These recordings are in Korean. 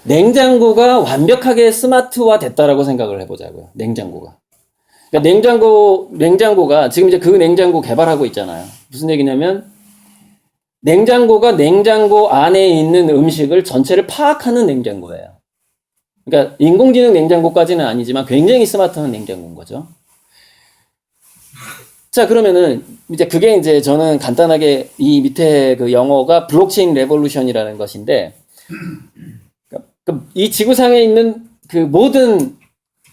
냉장고가 완벽하게 스마트화 됐다라고 생각을 해보자고요. 냉장고가. 그러니까 냉장고가 지금 이제 그 냉장고 개발하고 있잖아요. 무슨 얘기냐면 냉장고가 냉장고 안에 있는 음식을 전체를 파악하는 냉장고예요. 그러니까 인공지능 냉장고까지는 아니지만 굉장히 스마트한 냉장고인 거죠. 자, 그러면은 이제 그게 이제 저는 간단하게 이 밑에 그 영어가 블록체인 레볼루션이라는 것인데 이 지구상에 있는 그 모든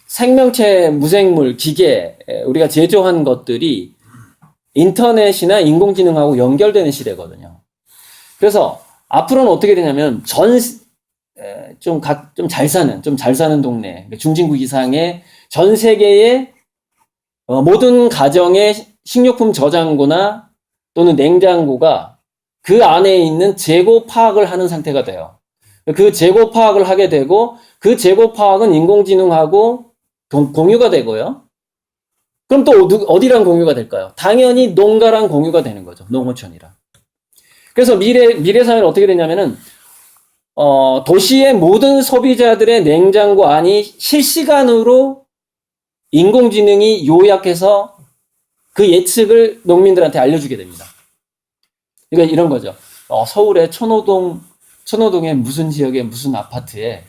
생명체, 무생물, 기계, 우리가 제조한 것들이 인터넷이나 인공지능하고 연결되는 시대거든요. 그래서 앞으로는 어떻게 되냐면 좀 잘 사는 동네, 중진국 이상의 전 세계의 모든 가정의 식료품 저장고나 또는 냉장고가 그 안에 있는 재고 파악을 하는 상태가 돼요. 그 재고 파악을 하게 되고 그 재고 파악은 인공지능하고 공유가 되고요. 그럼 또 어디랑 공유가 될까요? 당연히 농가랑 공유가 되는 거죠. 농어촌이랑. 그래서 미래 사회는 어떻게 되냐면은 도시의 모든 소비자들의 냉장고 안이 실시간으로 인공지능이 요약해서 그 예측을 농민들한테 알려주게 됩니다. 그러니까 이런 거죠. 서울의 천호동의 무슨 지역의 무슨 아파트에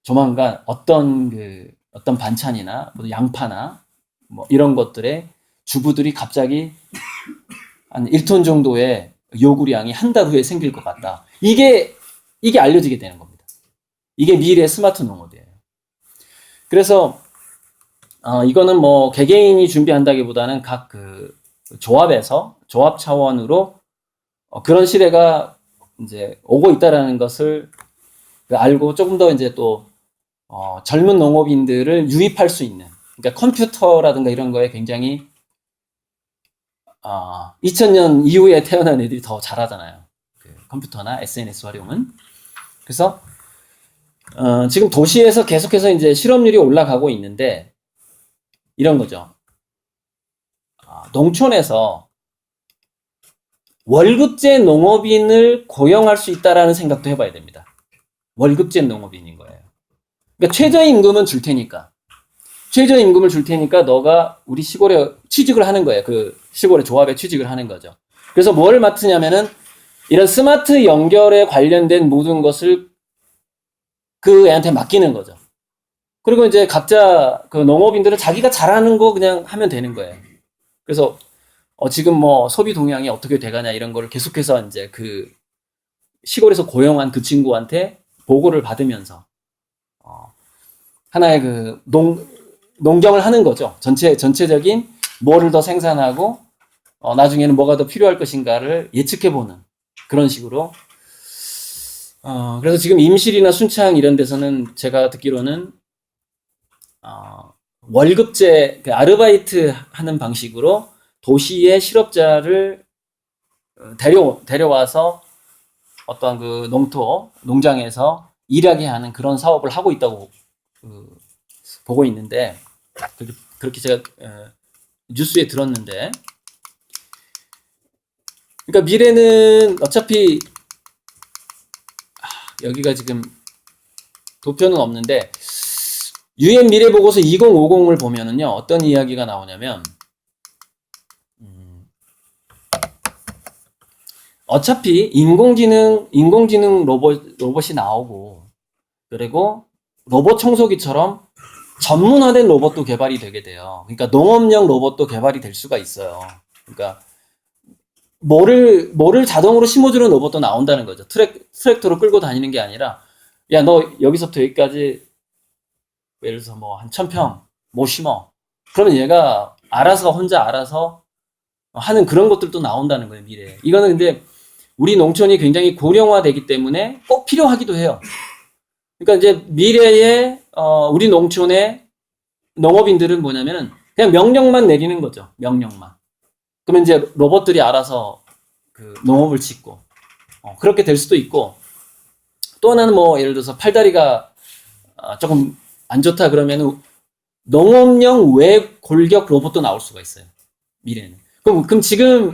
조만간 어떤 반찬이나 뭐 양파나 뭐 이런 것들에 주부들이 갑자기 한 1톤 정도의 요구량이 한 달 후에 생길 것 같다. 이게 알려지게 되는 겁니다. 이게 미래의 스마트 농업이에요. 그래서 이거는 뭐 개개인이 준비한다기보다는 각 조합 차원으로 그런 시대가 이제 오고 있다라는 것을 알고 조금 더 이제 또 젊은 농업인들을 유입할 수 있는, 그러니까 컴퓨터라든가 이런 거에 굉장히 2000년 이후에 태어난 애들이 더 잘하잖아요. 컴퓨터나 SNS 활용은. 그래서 지금 도시에서 계속해서 이제 실업률이 올라가고 있는데 이런 거죠. 농촌에서 월급제 농업인을 고용할 수 있다라는 생각도 해봐야 됩니다. 월급제 농업인인 거예요. 그러니까 최저임금은 줄 테니까. 최저임금을 줄 테니까 너가 우리 시골에 취직을 하는 거예요. 그 시골의 조합에 취직을 하는 거죠. 그래서 뭘 맡으냐면은 이런 스마트 연결에 관련된 모든 것을 그 애한테 맡기는 거죠. 그리고 이제 각자 그 농업인들은 자기가 잘하는 거 그냥 하면 되는 거예요. 그래서 지금 뭐 소비 동향이 어떻게 돼가냐 이런 거를 계속해서 이제 그 시골에서 고용한 그 친구한테 보고를 받으면서 하나의 그 농경을 하는 거죠. 전체적인 뭐를 더 생산하고 나중에는 뭐가 더 필요할 것인가를 예측해보는 그런 식으로. 그래서 지금 임실이나 순창 이런 데서는 제가 듣기로는 월급제, 아르바이트 하는 방식으로 도시의 실업자를 데려와서 어떤 그 농장에서 일하게 하는 그런 사업을 하고 있다고 보고 있는데, 그렇게 제가 뉴스에 들었는데, 그러니까 미래는 어차피 여기가 지금 도표는 없는데 UN 미래 보고서 2050을 보면은요 어떤 이야기가 나오냐면 어차피 인공지능 로봇이 나오고 그리고 로봇 청소기처럼 전문화된 로봇도 개발이 되게 돼요. 그러니까 농업용 로봇도 개발이 될 수가 있어요. 그러니까 뭐를 자동으로 심어주는 로봇도 나온다는 거죠. 트랙터로 끌고 다니는 게 아니라 야, 너 여기서부터 여기까지 예를 들어서 뭐 한 1000평 뭐 심어. 그러면 얘가 혼자 알아서 하는 그런 것들도 나온다는 거예요, 미래에. 이거는 근데 우리 농촌이 굉장히 고령화되기 때문에 꼭 필요하기도 해요. 그러니까 이제 미래에 우리 농촌의 농업인들은 뭐냐면은 그냥 명령만 내리는 거죠. 명령만. 그러면 이제 로봇들이 알아서 그 농업을 짓고 그렇게 될 수도 있고, 또 하나는 뭐 예를 들어서 팔다리가 조금 안 좋다 그러면 농업용 외골격 로봇도 나올 수가 있어요. 미래는. 그럼 지금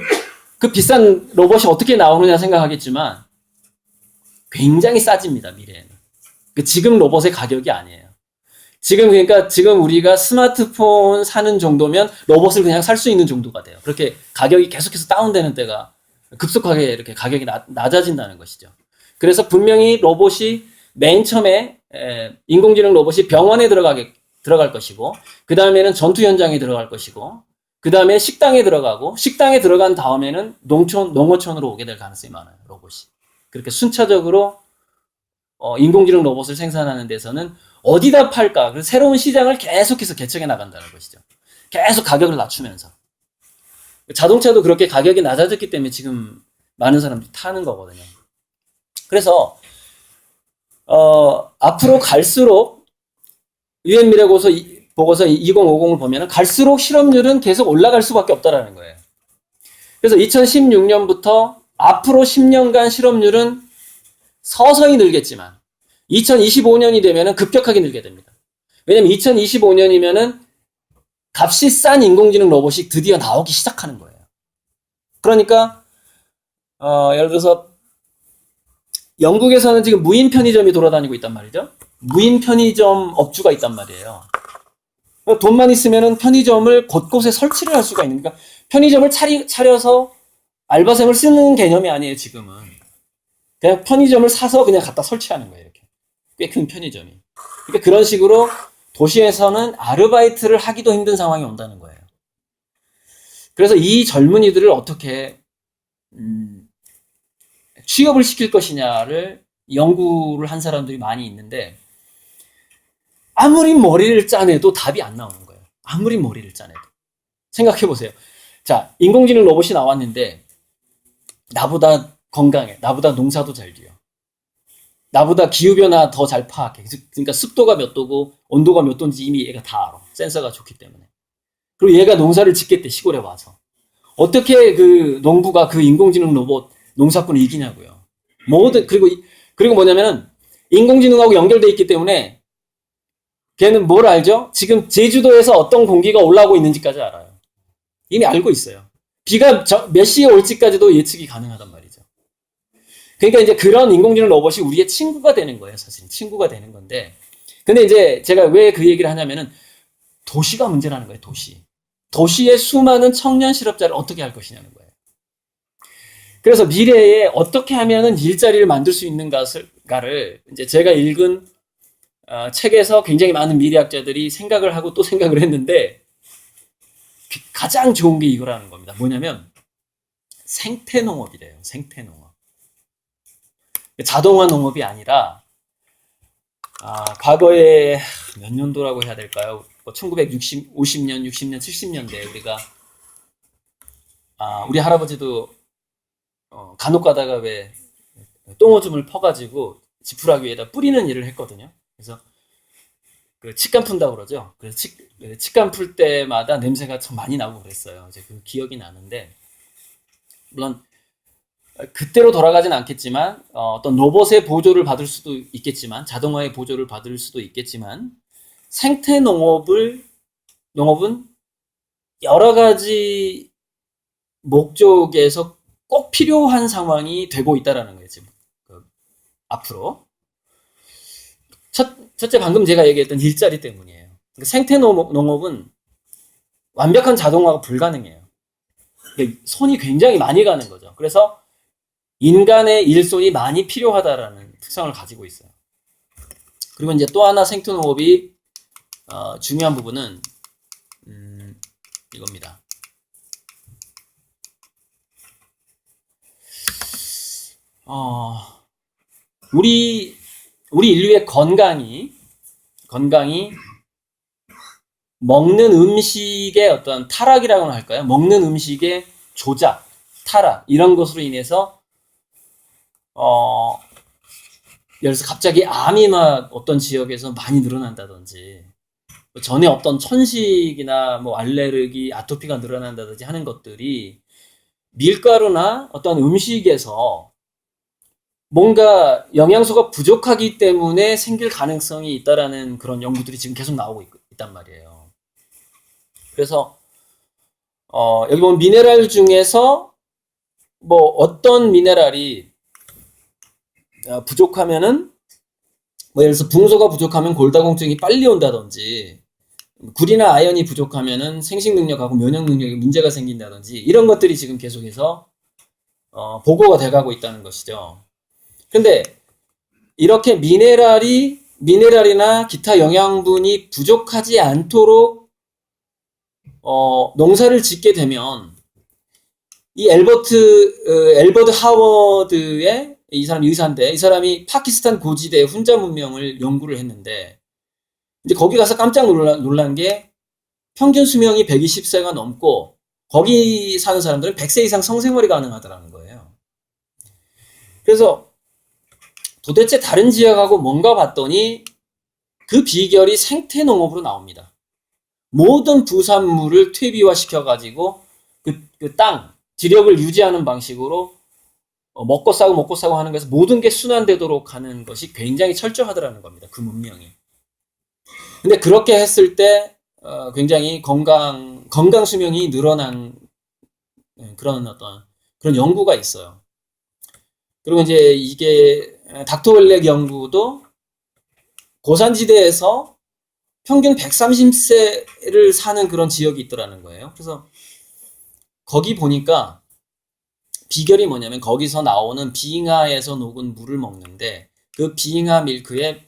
그 비싼 로봇이 어떻게 나오느냐 생각하겠지만 굉장히 싸집니다, 미래에는. 지금 로봇의 가격이 아니에요. 그러니까 지금 우리가 스마트폰 사는 정도면 로봇을 그냥 살 수 있는 정도가 돼요. 그렇게 가격이 계속해서 다운되는 때가 급속하게 이렇게 가격이 낮아진다는 것이죠. 그래서 분명히 로봇이 맨 처음에 인공지능 로봇이 병원에 들어갈 것이고, 그 다음에는 전투 현장에 들어갈 것이고, 그 다음에 식당에 들어가고, 식당에 들어간 다음에는 농어촌으로 오게 될 가능성이 많아요, 로봇이. 그렇게 순차적으로 인공지능 로봇을 생산하는 데서는 어디다 팔까? 그래서 새로운 시장을 계속해서 개척해 나간다는 것이죠. 계속 가격을 낮추면서. 자동차도 그렇게 가격이 낮아졌기 때문에 지금 많은 사람들이 타는 거거든요. 그래서 앞으로 갈수록 유엔 미래 보고서 2050을 보면은 갈수록 실업률은 계속 올라갈 수밖에 없다라는 거예요. 그래서 2016년부터 앞으로 10년간 실업률은 서서히 늘겠지만 2025년이 되면은 급격하게 늘게 됩니다. 왜냐면 2025년이면은 값이 싼 인공지능 로봇이 드디어 나오기 시작하는 거예요. 그러니까 예를 들어서 영국에서는 지금 무인 편의점이 돌아다니고 있단 말이죠. 무인 편의점 업주가 있단 말이에요. 돈만 있으면은 편의점을 곳곳에 설치를 할 수가 있는, 그러니까 편의점을 차려서 알바생을 쓰는 개념이 아니에요, 지금은. 그냥 편의점을 사서 그냥 갖다 설치하는 거예요, 이렇게. 꽤 큰 편의점이. 그러니까 그런 식으로 도시에서는 아르바이트를 하기도 힘든 상황이 온다는 거예요. 그래서 이 젊은이들을 어떻게 취업을 시킬 것이냐를 연구를 한 사람들이 많이 있는데, 아무리 머리를 짜내도 답이 안 나오는 거예요. 아무리 머리를 짜내도. 생각해 보세요. 자, 인공지능 로봇이 나왔는데 나보다 건강해. 나보다 농사도 잘 지어. 나보다 기후변화 더 잘 파악해. 그러니까 습도가 몇 도고 온도가 몇 도인지 이미 얘가 다 알아. 센서가 좋기 때문에. 그리고 얘가 농사를 짓겠대, 시골에 와서. 어떻게 그 농부가 그 인공지능 로봇 농사꾼을 이기냐고요. 그리고 뭐냐면은 인공지능하고 연결돼 있기 때문에 걔는 뭘 알죠? 지금 제주도에서 어떤 공기가 올라오고 있는지까지 알아요. 이미 알고 있어요. 비가 몇 시에 올지까지도 예측이 가능하단 말이죠. 그러니까 이제 그런 인공지능 로봇이 우리의 친구가 되는 거예요, 사실. 친구가 되는 건데. 근데 이제 제가 왜 그 얘기를 하냐면은 도시가 문제라는 거예요, 도시. 도시의 수많은 청년 실업자를 어떻게 할 것이냐는 거예요. 그래서 미래에 어떻게 하면은 일자리를 만들 수 있는가를 이제 제가 읽은 책에서 굉장히 많은 미래학자들이 생각을 하고 또 생각을 했는데, 가장 좋은 게 이거라는 겁니다. 뭐냐면 생태농업이래요. 생태농업. 자동화 농업이 아니라 과거에 몇 년도라고 해야 될까요? 1950년, 60년, 70년대 우리가 우리 할아버지도 간혹 가다가 왜 똥오줌을 퍼가지고 지푸라기 위에다 뿌리는 일을 했거든요. 그래서 그 칡감 푼다고 그러죠. 그래서 칡감 풀 때마다 냄새가 참 많이 나고 그랬어요. 이제 그 기억이 나는데, 물론 그때로 돌아가진 않겠지만 어떤 로봇의 보조를 받을 수도 있겠지만, 자동화의 보조를 받을 수도 있겠지만, 생태 농업은 여러 가지 목적에서 꼭 필요한 상황이 되고 있다라는 거예요, 지금. 앞으로. 첫째, 방금 제가 얘기했던 일자리 때문이에요. 생태 농업은 완벽한 자동화가 불가능해요. 손이 굉장히 많이 가는 거죠. 그래서 인간의 일손이 많이 필요하다라는 특성을 가지고 있어요. 그리고 이제 또 하나 생태 농업이 중요한 부분은 이겁니다. 우리 인류의 건강이 먹는 음식의 어떤 타락이라고나 할까요? 먹는 음식의 조작, 타락, 이런 것으로 인해서 예를 들어서 갑자기 암이 막 어떤 지역에서 많이 늘어난다든지, 전에 없던 천식이나 뭐 알레르기, 아토피가 늘어난다든지 하는 것들이 밀가루나 어떤 음식에서 뭔가 영양소가 부족하기 때문에 생길 가능성이 있다라는 그런 연구들이 지금 계속 나오고 있단 말이에요. 그래서 여기 보면 미네랄 중에서 뭐 어떤 미네랄이 부족하면은 뭐 예를 들어서 붕소가 부족하면 골다공증이 빨리 온다든지 굴이나 아연이 부족하면은 생식 능력하고 면역 능력에 문제가 생긴다든지 이런 것들이 지금 계속해서 보고가 돼가고 있다는 것이죠. 근데 이렇게 미네랄이나 기타 영양분이 부족하지 않도록 농사를 짓게 되면 이 엘버드 하워드의 이 사람 의사인데 이 사람이 파키스탄 고지대 훈자 문명을 연구를 했는데 이제 거기 가서 깜짝 놀란 게 평균 수명이 120세가 넘고 거기 사는 사람들은 100세 이상 성생활이 가능하다는 거예요. 그래서 도대체 다른 지역하고 뭔가 봤더니 그 비결이 생태농업으로 나옵니다. 모든 부산물을 퇴비화시켜가지고 그 땅, 지력을 유지하는 방식으로 먹고 싸고 하는 것에서 모든 게 순환되도록 하는 것이 굉장히 철저하더라는 겁니다. 그 문명이. 근데 그렇게 했을 때 굉장히 건강 수명이 늘어난 그런 연구가 있어요. 그리고 이제 이게 닥터 웰렉 연구도 고산지대에서 평균 130세를 사는 그런 지역이 있더라는 거예요. 그래서 거기 보니까 비결이 뭐냐면 거기서 나오는 빙하에서 녹은 물을 먹는데 그 빙하 밀크에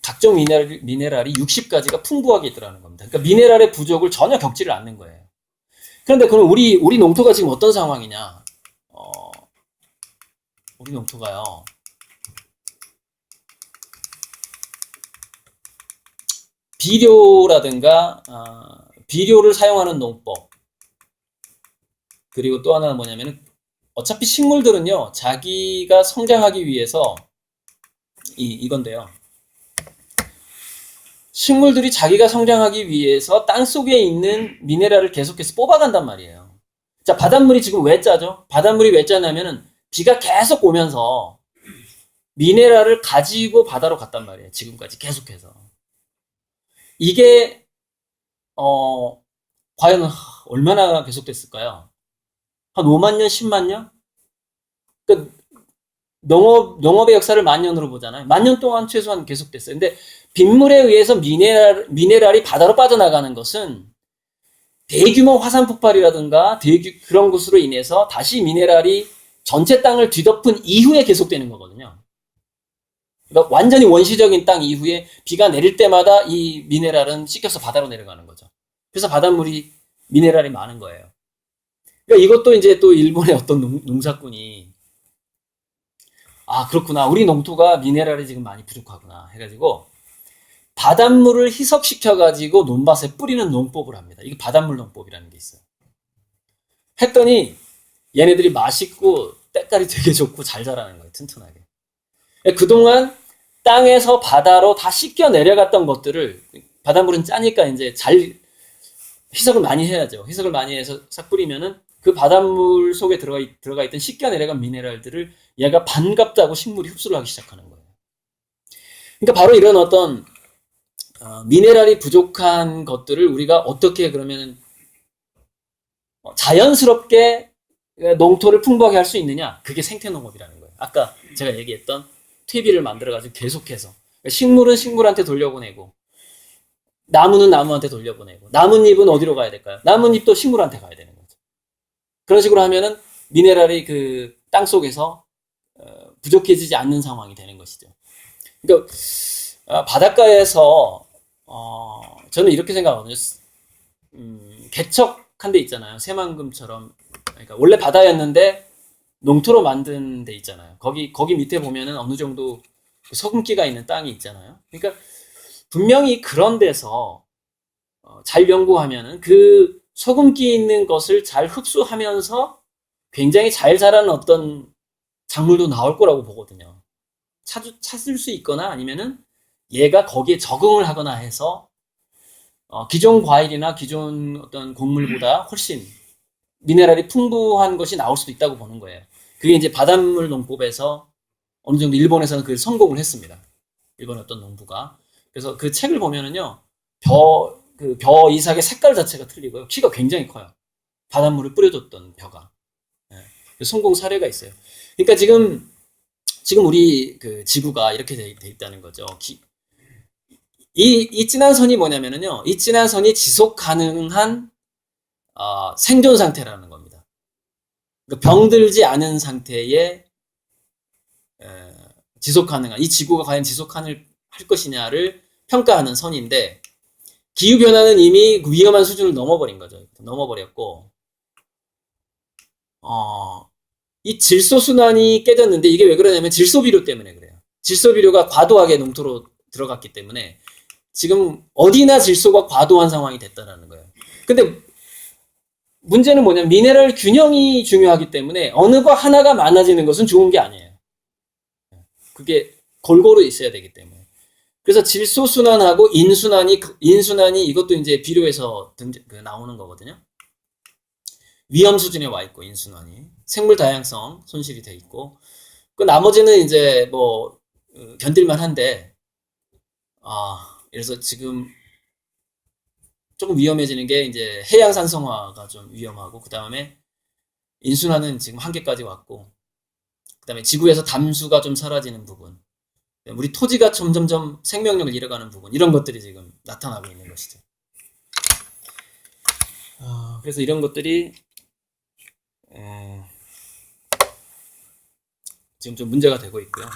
각종 미네랄이 60가지가 풍부하게 있더라는 겁니다. 그러니까 미네랄의 부족을 전혀 겪지를 않는 거예요. 그런데 그럼 우리 농토가 지금 어떤 상황이냐? 우리 농토가요. 비료라든가 비료를 사용하는 농법 그리고 또 하나는 뭐냐면 어차피 식물들은요 자기가 성장하기 위해서 이건데요. 식물들이 자기가 성장하기 위해서 땅속에 있는 미네랄을 계속해서 뽑아간단 말이에요. 자, 바닷물이 지금 왜 짜죠? 바닷물이 왜 짜냐면은 비가 계속 오면서 미네랄을 가지고 바다로 갔단 말이에요. 지금까지 계속해서. 이게 과연 얼마나 계속됐을까요? 한 5만 년, 10만 년? 그러니까 농업의 역사를 만 년으로 보잖아요. 만 년 동안 최소한 계속됐어요. 근데 빗물에 의해서 미네랄이 바다로 빠져나가는 것은 대규모 화산 폭발이라든가 그런 것으로 인해서 다시 미네랄이 전체 땅을 뒤덮은 이후에 계속되는 거거든요. 그러니까 완전히 원시적인 땅 이후에 비가 내릴 때마다 이 미네랄은 씻겨서 바다로 내려가는 거죠. 그래서 바닷물이 미네랄이 많은 거예요. 그러니까 이것도 이제 또 일본의 어떤 농사꾼이 그렇구나. 우리 농토가 미네랄이 지금 많이 부족하구나. 해가지고 바닷물을 희석시켜가지고 논밭에 뿌리는 농법을 합니다. 이게 바닷물 농법이라는 게 있어요. 했더니 얘네들이 맛있고 때깔이 되게 좋고 잘 자라는 거예요. 튼튼하게. 그동안 땅에서 바다로 다 씻겨 내려갔던 것들을 바닷물은 짜니까 이제 잘 희석을 많이 해야죠. 희석을 많이 해서 싹 뿌리면은 그 바닷물 속에 들어가 있던 씻겨 내려간 미네랄들을 얘가 반갑다고 식물이 흡수를 하기 시작하는 거예요. 그러니까 바로 이런 어떤 미네랄이 부족한 것들을 우리가 어떻게 그러면 자연스럽게 농토를 풍부하게 할 수 있느냐? 그게 생태농업이라는 거예요. 아까 제가 얘기했던 퇴비를 만들어가지고 계속해서 식물은 식물한테 돌려보내고 나무는 나무한테 돌려보내고 나뭇잎은 어디로 가야 될까요? 나뭇잎도 식물한테 가야 되는 거죠. 그런 식으로 하면은 미네랄이 그 땅 속에서 부족해지지 않는 상황이 되는 것이죠. 그러니까 바닷가에서 저는 이렇게 생각하거든요. 개척한 데 있잖아요. 새만금처럼. 그러니까 원래 바다였는데 농토로 만든 데 있잖아요. 거기 밑에 보면은 어느 정도 소금기가 있는 땅이 있잖아요. 그러니까 분명히 그런 데서 잘 연구하면은 그 소금기 있는 것을 잘 흡수하면서 굉장히 잘 자라는 어떤 작물도 나올 거라고 보거든요. 찾을 수 있거나 아니면은 얘가 거기에 적응을 하거나 해서 기존 과일이나 기존 어떤 곡물보다 훨씬 미네랄이 풍부한 것이 나올 수도 있다고 보는 거예요. 그게 이제 바닷물 농법에서 어느 정도 일본에서는 그 성공을 했습니다. 일본 어떤 농부가. 그래서 그 책을 보면은요, 벼 이삭의 색깔 자체가 틀리고요. 키가 굉장히 커요. 바닷물을 뿌려줬던 벼가. 성공 사례가 있어요. 그러니까 지금 지금 우리 그 지구가 이렇게 돼 있다는 거죠. 이 진한 선이 뭐냐면은요, 이 진한 선이 지속 가능한 생존 상태라는 겁니다. 그러니까 병들지 않은 상태에 지속 가능한, 이 지구가 과연 지속 할 것이냐를 평가하는 선인데, 기후 변화는 이미 그 위험한 수준을 넘어버린 거죠. 넘어버렸고, 이 질소 순환이 깨졌는데, 이게 왜 그러냐면 질소 비료 때문에 그래요. 질소 비료가 과도하게 농토로 들어갔기 때문에 지금 어디나 질소가 과도한 상황이 됐다라는 거예요. 근데 문제는 뭐냐면 미네랄 균형이 중요하기 때문에 어느 거 하나가 많아지는 것은 좋은 게 아니에요. 그게 골고루 있어야 되기 때문에. 그래서 질소 순환하고 인순환이 이것도 이제 비료에서 나오는 거거든요. 위험 수준에 와 있고, 인순환이. 생물 다양성 손실이 돼 있고. 그 나머지는 이제 뭐, 견딜만 한데, 그래서 지금 조금 위험해지는 게 이제 해양 산성화가 좀 위험하고, 그 다음에 인순환은 지금 한계까지 왔고, 그 다음에 지구에서 담수가 좀 사라지는 부분, 우리 토지가 점점점 생명력을 잃어가는 부분, 이런 것들이 지금 나타나고 있는 것이죠. 그래서 이런 것들이 지금 좀 문제가 되고 있고요.